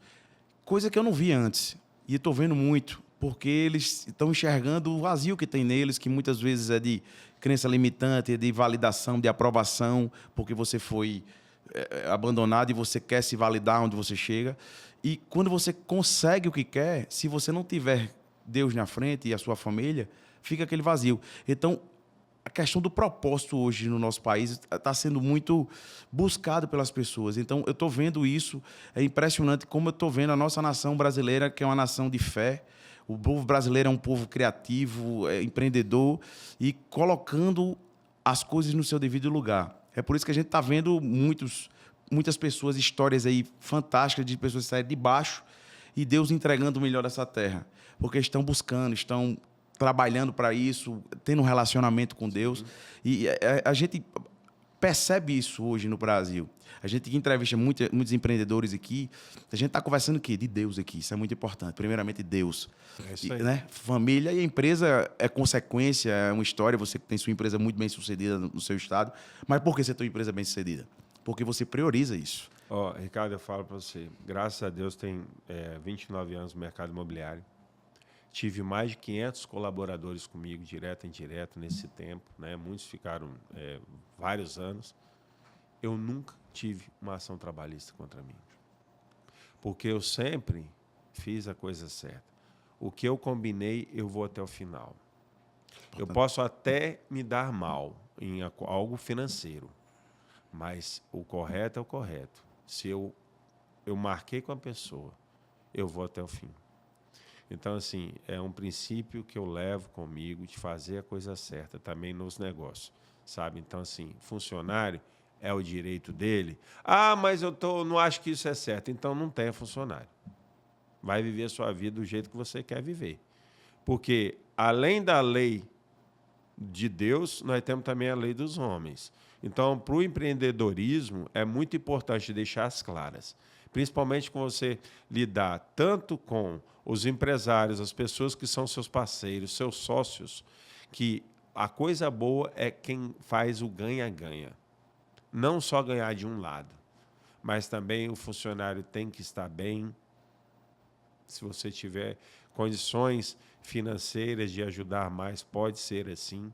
Speaker 2: Coisa que eu não vi antes. E estou vendo muito, porque eles estão enxergando o vazio que tem neles, que muitas vezes é de crença limitante, de validação, de aprovação, porque você foi abandonado e você quer se validar onde você chega. E quando você consegue o que quer, se você não tiver Deus na frente e a sua família, fica aquele vazio. Então, a questão do propósito hoje no nosso país está sendo muito buscado pelas pessoas. Então, eu estou vendo isso. É impressionante como eu estou vendo a nossa nação brasileira, que é uma nação de fé. O povo brasileiro é um povo criativo, empreendedor e colocando as coisas no seu devido lugar. É por isso que a gente está vendo muitas pessoas, histórias aí fantásticas de pessoas que saíram de baixo e Deus entregando o melhor dessa terra. Porque estão buscando, estão trabalhando para isso, tendo um relacionamento com Deus. E a gente percebe isso hoje no Brasil. A gente entrevista muitos empreendedores aqui, a gente está conversando o quê? De Deus aqui, isso é muito importante. Primeiramente, Deus.
Speaker 1: É isso aí.
Speaker 2: Né? Família e a empresa é consequência, é uma história, você tem sua empresa muito bem sucedida no seu estado. Mas por que você tem uma empresa bem sucedida? Porque você prioriza isso.
Speaker 1: Ricardo, eu falo para você, graças a Deus tem 29 anos no mercado imobiliário. Tive mais de 500 colaboradores comigo, direto e indireto, nesse tempo, né? Muitos ficaram vários anos. Eu nunca tive uma ação trabalhista contra mim. Porque eu sempre fiz a coisa certa. O que eu combinei, eu vou até o final. Eu posso até me dar mal em algo financeiro, mas o correto é o correto. Se eu marquei com a pessoa, eu vou até o fim. Então, assim, é um princípio que eu levo comigo de fazer a coisa certa também nos negócios, sabe? Então, assim, funcionário é o direito dele. Ah, mas não acho que isso é certo. Então, não tenha funcionário. Vai viver a sua vida do jeito que você quer viver. Porque, além da lei de Deus, nós temos também a lei dos homens. Então, para o empreendedorismo, é muito importante deixar as claras. Principalmente com você lidar tanto com os empresários, as pessoas que são seus parceiros, seus sócios, que a coisa boa é quem faz o ganha-ganha. Não só ganhar de um lado, mas também o funcionário tem que estar bem. Se você tiver condições financeiras de ajudar mais, pode ser assim,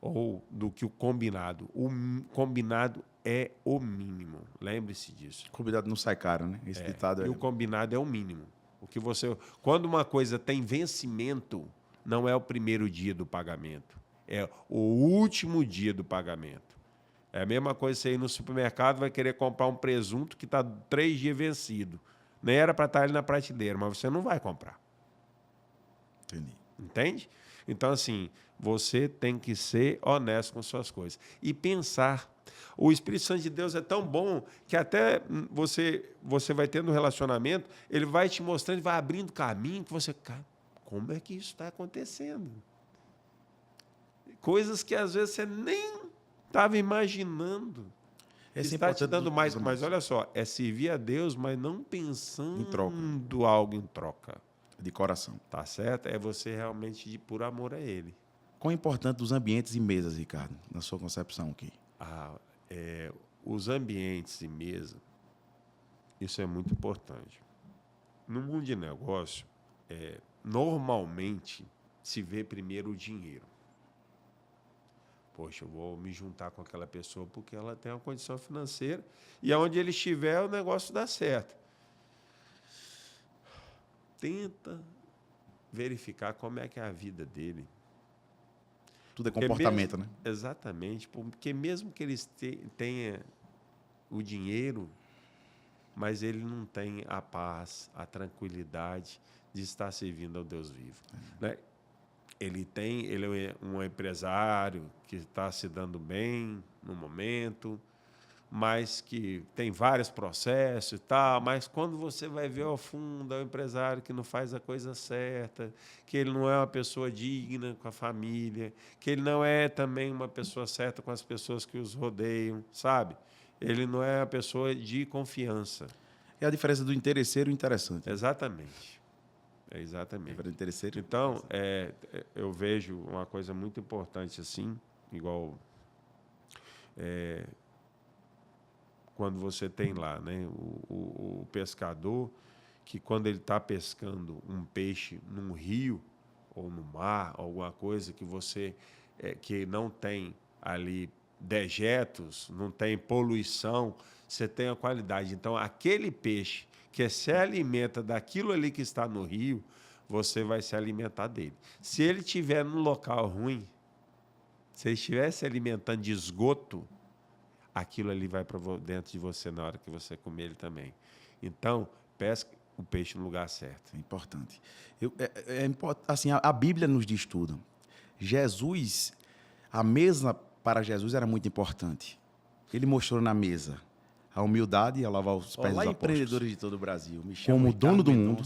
Speaker 1: ou do que o combinado. O combinado é o mínimo, lembre-se disso.
Speaker 2: O combinado não sai caro, né? Esse ditado
Speaker 1: E o combinado é o mínimo. Quando uma coisa tem vencimento, não é o primeiro dia do pagamento, é o último dia do pagamento. É a mesma coisa você ir no supermercado, vai querer comprar um presunto que está 3 dias vencido. Nem era para estar ali na prateleira, mas você não vai comprar.
Speaker 2: Entendi.
Speaker 1: Entende? Então, assim, você tem que ser honesto com suas coisas. E pensar. O Espírito Santo de Deus é tão bom que até você vai tendo um relacionamento, ele vai te mostrando, vai abrindo caminho, que você... Cara, como é que isso está acontecendo? Coisas que às vezes você nem estava imaginando. Está te dando mais. Mas olha só, é servir a Deus, mas não pensando
Speaker 2: em troca.
Speaker 1: Algo em troca.
Speaker 2: De coração.
Speaker 1: Tá certo? É você realmente de por amor a Ele.
Speaker 2: Quão importante os ambientes e mesas, Ricardo, na sua concepção aqui?
Speaker 1: Os ambientes e mesa, isso é muito importante. No mundo de negócio, normalmente se vê primeiro o dinheiro. Poxa, eu vou me juntar com aquela pessoa porque ela tem uma condição financeira e aonde ele estiver o negócio dá certo. Tenta verificar como é que é a vida dele.
Speaker 2: Tudo é comportamento, né?
Speaker 1: Exatamente, porque mesmo que ele tenha o dinheiro, mas ele não tem a paz, a tranquilidade de estar servindo ao Deus vivo. Né? Ele é um empresário que está se dando bem no momento, mas que tem vários processos e tal, mas quando você vai ver ao fundo, é um empresário que não faz a coisa certa, que ele não é uma pessoa digna com a família, que ele não é também uma pessoa certa com as pessoas que os rodeiam, sabe? Ele não é uma pessoa de confiança.
Speaker 2: É a diferença do interesseiro e o interessante.
Speaker 1: Exatamente. Exatamente.
Speaker 2: Interesseiro.
Speaker 1: Então, eu vejo uma coisa muito importante assim, igual... quando você tem lá, né, o pescador, que quando ele está pescando um peixe num rio ou no mar, alguma coisa que que não tem ali dejetos, não tem poluição, você tem a qualidade. Então, aquele peixe que se alimenta daquilo ali que está no rio, você vai se alimentar dele. Se ele estiver num local ruim, se ele estiver se alimentando de esgoto, aquilo ali vai para dentro de você na hora que você comer ele também. Então, pesque o peixe no lugar certo.
Speaker 2: É importante. Assim, a Bíblia nos diz tudo. A mesa para Jesus era muito importante. Ele mostrou na mesa a humildade e a lavar os pés dos apóstolos.
Speaker 3: Empreendedores de todo o Brasil. Me
Speaker 2: chamo como dono do mundo.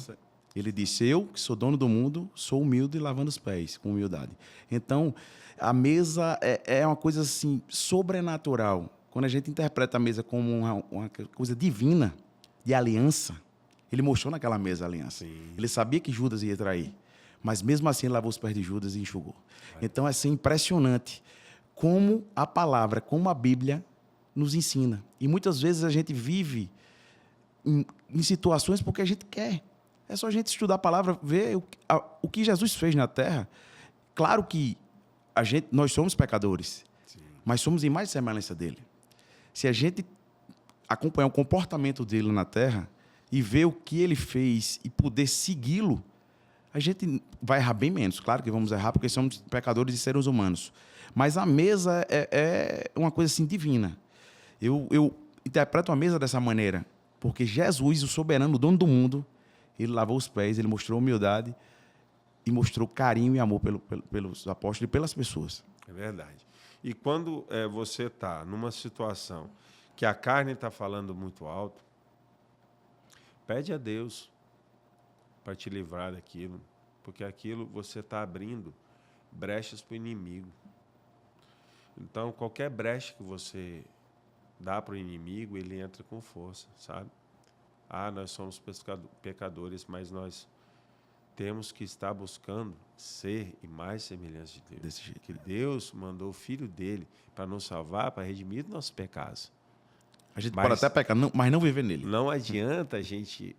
Speaker 2: Ele disse, eu, que sou dono do mundo, sou humilde e lavando os pés, com humildade. Então, a mesa é uma coisa assim, sobrenatural. Quando a gente interpreta a mesa como uma coisa divina, de aliança, ele mostrou naquela mesa a aliança. Sim. Ele sabia que Judas ia trair, mas mesmo assim ele lavou os pés de Judas e enxugou. Então é assim, impressionante como a palavra, como a Bíblia nos ensina. E muitas vezes a gente vive em situações porque a gente quer. É só a gente estudar a palavra, ver o que Jesus fez na Terra. Claro que nós somos pecadores, sim, mas somos em mais semelhança dele. Se a gente acompanhar o comportamento dele na Terra e ver o que ele fez e poder segui-lo, a gente vai errar bem menos. Claro que vamos errar porque somos pecadores e seres humanos. Mas a mesa é uma coisa assim divina. Eu interpreto a mesa dessa maneira porque Jesus, o soberano, o dono do mundo, Ele lavou os pés, ele mostrou humildade e mostrou carinho e amor pelos apóstolos e pelas pessoas.
Speaker 1: É verdade. E quando você está numa situação que a carne está falando muito alto, pede a Deus para te livrar daquilo, porque aquilo você está abrindo brechas para o inimigo. Então, qualquer brecha que você dá para o inimigo, ele entra com força, sabe? Nós somos pecadores, mas nós temos que estar buscando ser e mais semelhantes de Deus.
Speaker 2: Desse jeito.
Speaker 1: Que Deus mandou o Filho dele para nos salvar, para redimir dos nossos pecados.
Speaker 2: A gente pode até pecar, mas não viver nele.
Speaker 1: Não adianta a gente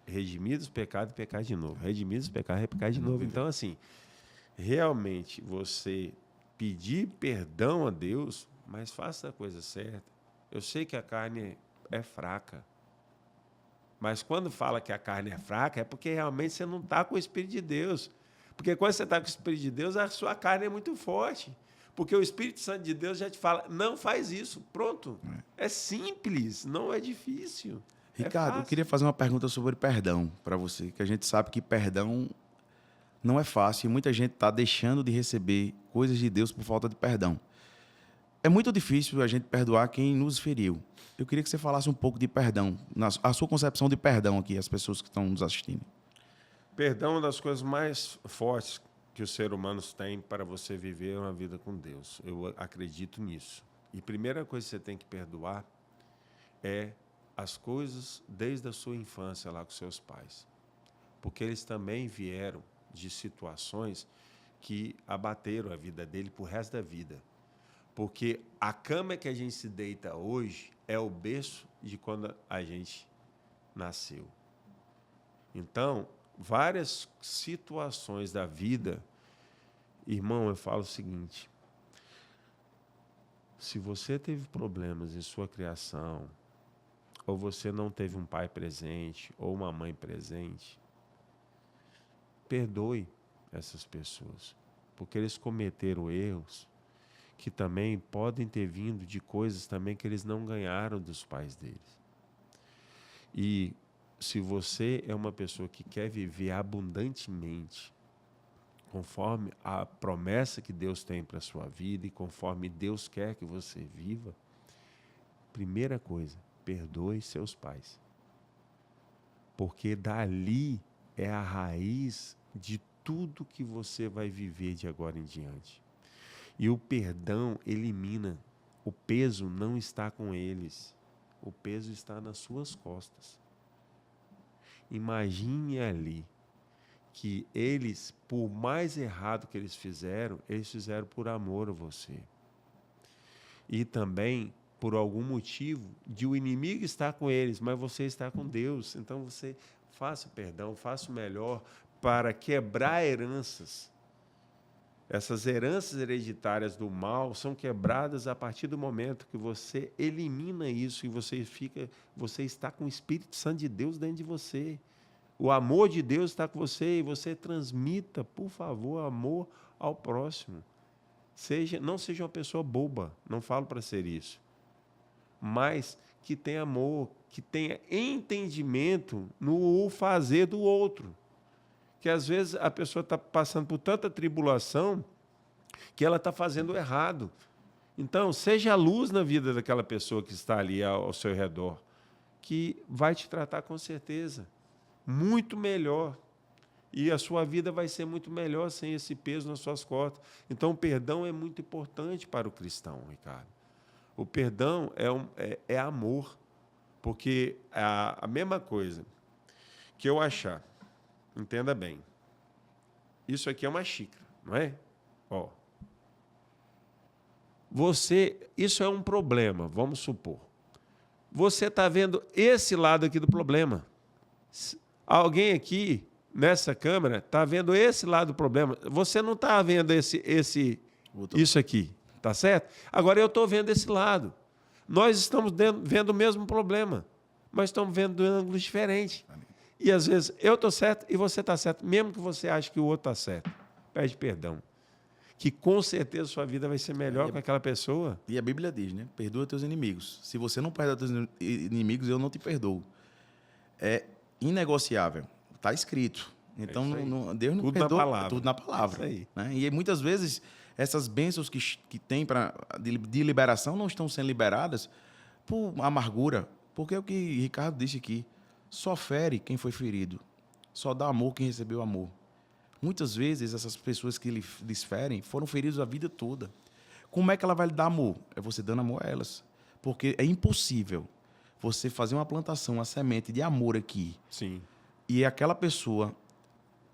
Speaker 1: redimir dos pecados e pecar de novo. Redimir dos pecados e pecar de novo. Então, assim, realmente você pedir perdão a Deus, mas faça a coisa certa. Eu sei que a carne é fraca. Mas quando fala que a carne é fraca, é porque realmente você não está com o Espírito de Deus. Porque quando você está com o Espírito de Deus, a sua carne é muito forte. Porque o Espírito Santo de Deus já te fala, não faz isso. Pronto. É simples, não é difícil.
Speaker 2: Ricardo, eu queria fazer uma pergunta sobre perdão para você, que a gente sabe que perdão não é fácil e muita gente está deixando de receber coisas de Deus por falta de perdão. É muito difícil a gente perdoar quem nos feriu. Eu queria que você falasse um pouco de perdão, a sua concepção de perdão aqui, as pessoas que estão nos assistindo.
Speaker 1: Perdão é uma das coisas mais fortes que os seres humanos têm para você viver uma vida com Deus. Eu acredito nisso. E a primeira coisa que você tem que perdoar é as coisas desde a sua infância lá com seus pais. Porque eles também vieram de situações que abateram a vida dele pro resto da vida. Porque a cama que a gente se deita hoje é o berço de quando a gente nasceu. Então, várias situações da vida, irmão, eu falo o seguinte: se você teve problemas em sua criação, ou você não teve um pai presente, ou uma mãe presente, perdoe essas pessoas, porque eles cometeram erros que também podem ter vindo de coisas também que eles não ganharam dos pais deles. E se você é uma pessoa que quer viver abundantemente, conforme a promessa que Deus tem para a sua vida e conforme Deus quer que você viva, primeira coisa, perdoe seus pais. Porque dali é a raiz de tudo que você vai viver de agora em diante. E o perdão elimina. O peso não está com eles. O peso está nas suas costas. Imagine ali que eles, por mais errado que eles fizeram por amor a você. E também, por algum motivo, de o inimigo estar com eles, mas você está com Deus. Então você faça perdão, faça o melhor para quebrar heranças. Essas heranças hereditárias do mal são quebradas a partir do momento que você elimina isso e você está com o Espírito Santo de Deus dentro de você. O amor de Deus está com você e você transmita, por favor, amor ao próximo. Não seja uma pessoa boba, não falo para ser isso, mas que tenha amor, que tenha entendimento no fazer do outro. Que às vezes a pessoa está passando por tanta tribulação que ela está fazendo errado. Então, seja a luz na vida daquela pessoa que está ali ao seu redor, que vai te tratar com certeza muito melhor. E a sua vida vai ser muito melhor sem esse peso nas suas costas. Então, o perdão é muito importante para o cristão, Ricardo. O perdão é amor. Porque a mesma coisa que eu achar, entenda bem, isso aqui é uma xícara, não é? Ó, isso é um problema, vamos supor. Você está vendo esse lado aqui do problema. Alguém aqui, nessa câmera, está vendo esse lado do problema. Você não está vendo isso aqui, tá certo? Agora eu estou vendo esse lado. Nós estamos vendo o mesmo problema, mas estamos vendo de ângulos diferentes. E, às vezes, eu estou certo e você está certo, mesmo que você ache que o outro está certo. Pede perdão. Que, com certeza, sua vida vai ser melhor com aquela pessoa.
Speaker 2: E a Bíblia diz, né? Perdoa teus inimigos. Se você não perdoa teus inimigos, eu não te perdoo. É inegociável. Está escrito. Então,
Speaker 1: isso aí.
Speaker 2: Deus não
Speaker 1: Tudo na
Speaker 2: perdoa.
Speaker 1: palavra.
Speaker 2: Tudo na palavra.
Speaker 1: É isso
Speaker 2: Né? E muitas vezes, essas bênçãos que tem de liberação não estão sendo liberadas por amargura. Porque é o que Ricardo disse aqui. Só fere quem foi ferido. Só dá amor quem recebeu amor. Muitas vezes, essas pessoas que lhes ferem foram feridas a vida toda. Como é que ela vai lhe dar amor? É você dando amor a elas. Porque é impossível você fazer uma plantação, uma semente de amor aqui,
Speaker 1: Sim.
Speaker 2: e aquela pessoa,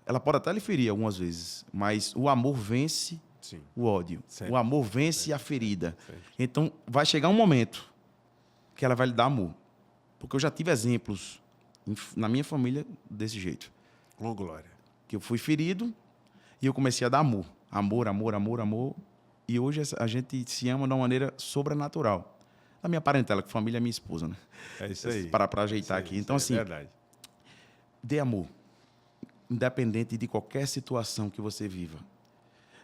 Speaker 2: ela pode até lhe ferir algumas vezes, mas o amor vence
Speaker 1: Sim.
Speaker 2: o ódio.
Speaker 1: Sempre.
Speaker 2: O amor vence a ferida.
Speaker 1: Sempre.
Speaker 2: Então, vai chegar um momento que ela vai lhe dar amor. Porque eu já tive exemplos na minha família desse jeito.
Speaker 1: Com glória.
Speaker 2: Que eu fui ferido e eu comecei a dar amor. Amor, amor, amor, amor. E hoje a gente se ama de uma maneira sobrenatural. A minha parentela, que família é minha esposa, né?
Speaker 1: É isso aí.
Speaker 2: Para ajeitar aqui. Então, assim,
Speaker 1: é verdade.
Speaker 2: dê amor. Independente de qualquer situação que você viva.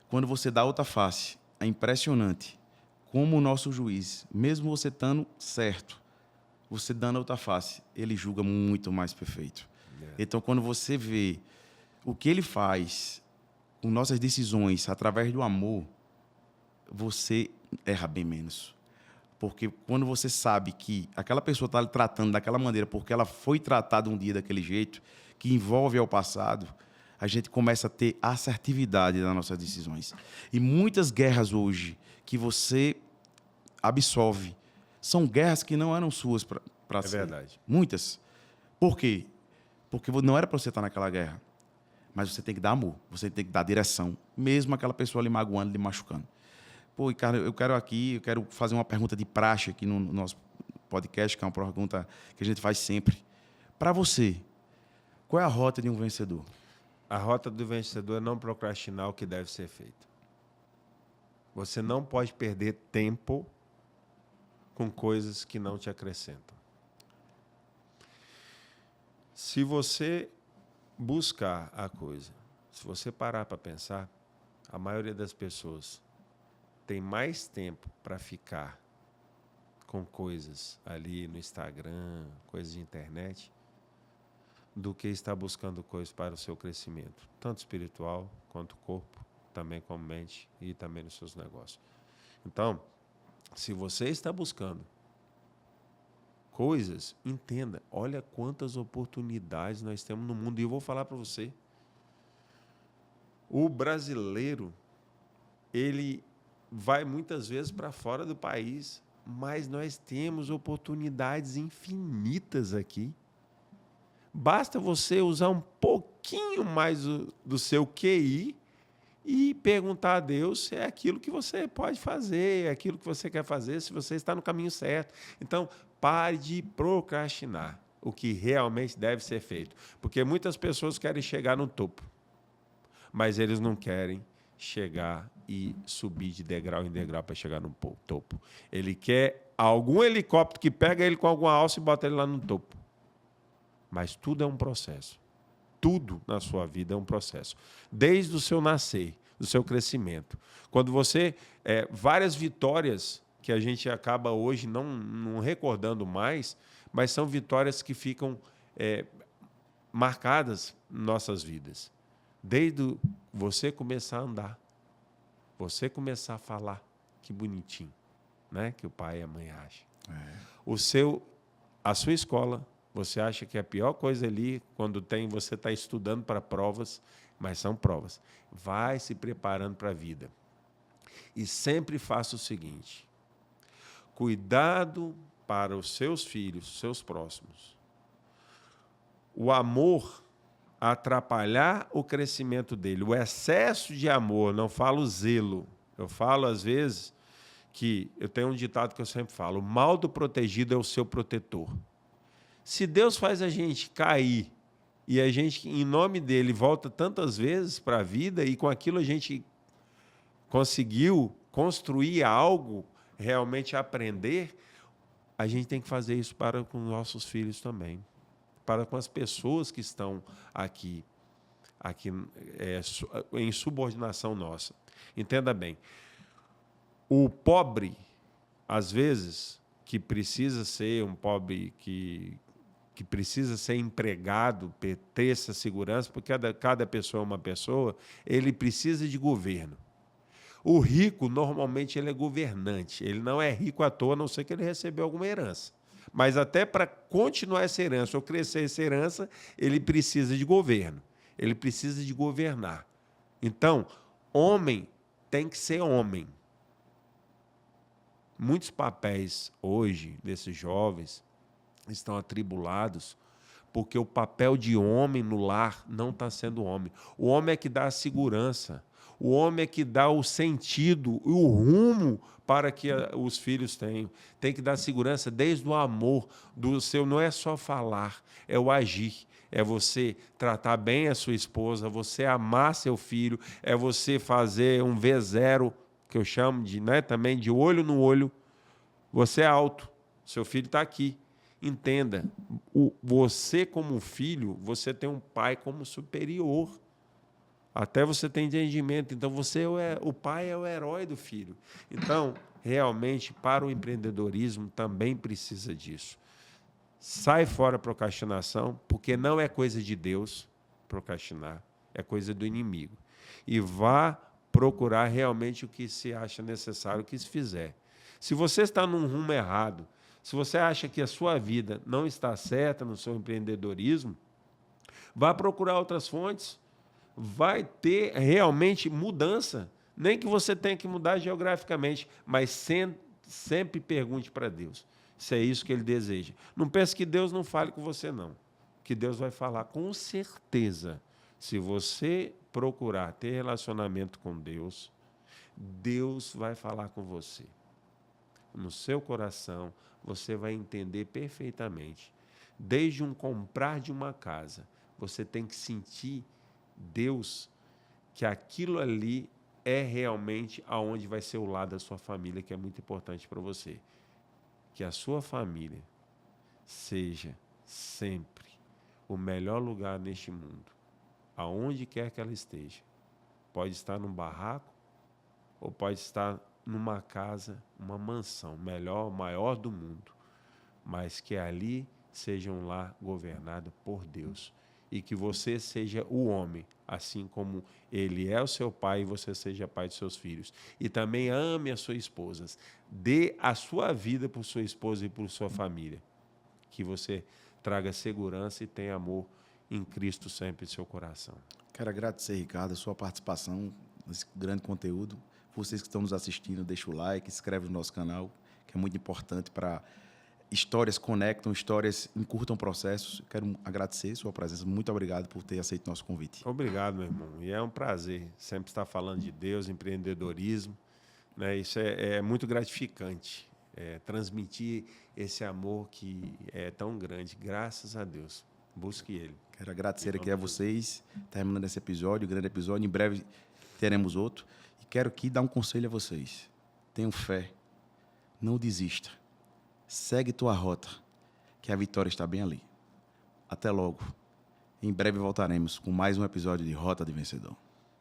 Speaker 2: Quando você dá outra face, é impressionante como o nosso juiz, mesmo você estando certo, você dando outra face, ele julga muito mais perfeito. Então, quando você vê o que ele faz com nossas decisões através do amor, você erra bem menos. Porque quando você sabe que aquela pessoa está lhe tratando daquela maneira porque ela foi tratada um dia daquele jeito, que envolve ao passado, a gente começa a ter assertividade nas nossas decisões. E muitas guerras hoje que você absolve são guerras que não eram suas para
Speaker 1: É verdade.
Speaker 2: Muitas. Por quê? Porque não era para você estar naquela guerra. Mas você tem que dar amor, você tem que dar direção, mesmo aquela pessoa lhe magoando, lhe machucando. Pô, Ricardo, eu quero fazer uma pergunta de praxe aqui no nosso podcast, que é uma pergunta que a gente faz sempre. Para você, qual é a rota de um vencedor?
Speaker 1: A rota do vencedor é não procrastinar o que deve ser feito. Você não pode perder tempo com coisas que não te acrescentam. Se você buscar a coisa, se você parar para pensar, a maioria das pessoas tem mais tempo para ficar com coisas ali no Instagram, coisas de internet, do que estar buscando coisas para o seu crescimento, tanto espiritual quanto corpo, também como mente e também nos seus negócios. Então, se você está buscando coisas, entenda, olha quantas oportunidades nós temos no mundo. E eu vou falar para você, o brasileiro, ele vai muitas vezes para fora do país, mas nós temos oportunidades infinitas aqui. Basta você usar um pouquinho mais do seu QI e perguntar a Deus se é aquilo que você pode fazer, é aquilo que você quer fazer, se você está no caminho certo. Então, pare de procrastinar o que realmente deve ser feito. Porque muitas pessoas querem chegar no topo, mas eles não querem chegar e subir de degrau em degrau para chegar no topo. Ele quer algum helicóptero que pega ele com alguma alça e bota ele lá no topo. Mas tudo é um processo. Tudo na sua vida é um processo. Desde o seu nascer, do seu crescimento. Quando você... várias vitórias que a gente acaba hoje não recordando mais, mas são vitórias que ficam marcadas em nossas vidas. Desde você começar a andar, você começar a falar, que bonitinho, né? Que o pai e a mãe acham. A sua escola, você acha que é a pior coisa ali, quando você está estudando para provas, mas são provas. Vai se preparando para a vida. E sempre faça o seguinte, cuidado para os seus filhos, seus próximos. O amor atrapalhar o crescimento dele, o excesso de amor, não falo zelo, eu falo às vezes que eu tenho um ditado que eu sempre falo, o mal do protegido é o seu protetor. Se Deus faz a gente cair e a gente, em nome dele, volta tantas vezes para a vida e com aquilo a gente conseguiu construir algo, realmente aprender, a gente tem que fazer isso para com nossos filhos também. Para com as pessoas que estão aqui em subordinação nossa. Entenda bem, o pobre, às vezes, que precisa ser um pobre que que precisa ser empregado, ter essa segurança, porque cada pessoa é uma pessoa, ele precisa de governo. O rico, normalmente, ele é governante. Ele não é rico à toa, a não ser que ele recebeu alguma herança. Mas até para continuar essa herança ou crescer essa herança, ele precisa de governo. Ele precisa de governar. Então, homem tem que ser homem. Muitos papéis hoje desses jovens estão atribulados porque o papel de homem no lar não está sendo homem. O homem é que dá a segurança. O homem é que dá o sentido e o rumo para que os filhos tenham. Tem que dar segurança desde o amor do seu. Não é só falar, é o agir. É você tratar bem a sua esposa, você amar seu filho, é você fazer um V0, que eu chamo de, né, também de olho no olho. Você é alto, seu filho está aqui. Entenda, você como filho, você tem um pai como superior. Até você tem entendimento. Então, o pai é o herói do filho. Então, realmente, para o empreendedorismo, também precisa disso. Sai fora a procrastinação, porque não é coisa de Deus procrastinar, é coisa do inimigo. E vá procurar realmente o que se acha necessário que se fizer. Se você está num rumo errado, se você acha que a sua vida não está certa no seu empreendedorismo, vá procurar outras fontes. Vai ter realmente mudança. Nem que você tenha que mudar geograficamente, mas sempre pergunte para Deus se é isso que Ele deseja. Não pense que Deus não fale com você, não. Que Deus vai falar com certeza. Se você procurar ter relacionamento com Deus, Deus vai falar com você. No seu coração, você vai entender perfeitamente. Desde um comprar de uma casa, você tem que sentir Deus, que aquilo ali é realmente aonde vai ser o lado da sua família, que é muito importante para você. Que a sua família seja sempre o melhor lugar neste mundo, aonde quer que ela esteja. Pode estar num barraco ou pode estar numa casa, uma mansão, maior do mundo, mas que ali seja um lar governado por Deus. E que você seja o homem, assim como ele é o seu pai e você seja pai de seus filhos. E também ame as suas esposas. Dê a sua vida por sua esposa e por sua família. Que você traga segurança e tenha amor em Cristo sempre em seu coração.
Speaker 2: Quero agradecer, Ricardo, a sua participação nesse grande conteúdo. Vocês que estão nos assistindo, deixa o like, inscreve no nosso canal, que é muito importante para... Histórias conectam, histórias encurtam processos. Quero agradecer a sua presença. Muito obrigado por ter aceito nosso convite.
Speaker 1: Obrigado, meu irmão. E é um prazer sempre estar falando de Deus, empreendedorismo. Né? Isso é muito gratificante, transmitir esse amor que é tão grande. Graças a Deus. Busque Ele.
Speaker 2: Quero agradecer aqui a vocês, terminando esse episódio, grande episódio. Em breve teremos outro. E quero aqui dar um conselho a vocês. Tenham fé. Não desista. Segue tua rota, que a vitória está bem ali. Até logo. Em breve voltaremos com mais um episódio de Rota de Vencedor.